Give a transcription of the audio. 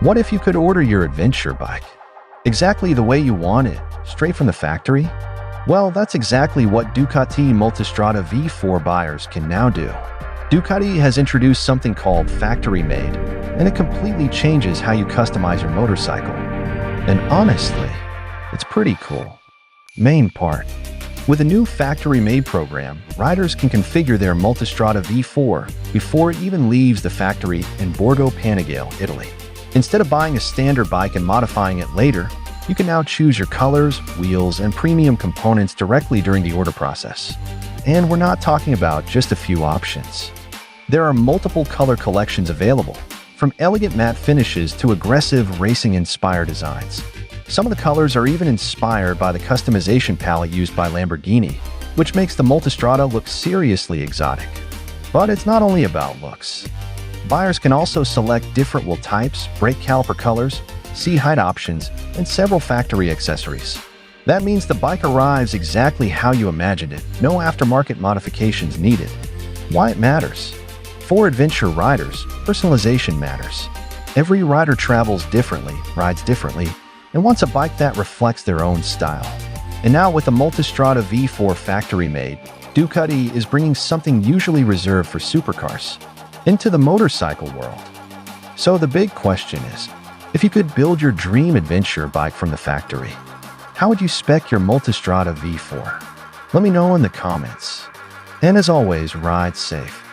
What if you could order your adventure bike exactly the way you want it, straight from the factory? Well, that's exactly what Ducati Multistrada V4 buyers can now do. Ducati has introduced something called Factory Made, and it completely changes how you customize your motorcycle. And honestly, it's pretty cool. Main part. With a new Factory Made program, riders can configure their Multistrada V4 before it even leaves the factory in Borgo Panigale, Italy. Instead of buying a standard bike and modifying it later, you can now choose your colors, wheels, and premium components directly during the order process. And we're not talking about just a few options. There are multiple color collections available, from elegant matte finishes to aggressive racing-inspired designs. Some of the colors are even inspired by the customization palette used by Lamborghini, which makes the Multistrada look seriously exotic. But it's not only about looks. Buyers can also select different wheel types, brake caliper colors, seat height options, and several factory accessories. That means the bike arrives exactly how you imagined it, no aftermarket modifications needed. Why it matters? For adventure riders, personalization matters. Every rider travels differently, rides differently, and wants a bike that reflects their own style. And now with the Multistrada V4 Factory Made, Ducati is bringing something usually reserved for supercars into the motorcycle world. So the big question is, if you could build your dream adventure bike from the factory, how would you spec your Multistrada V4? Let me know in the comments. And as always, ride safe.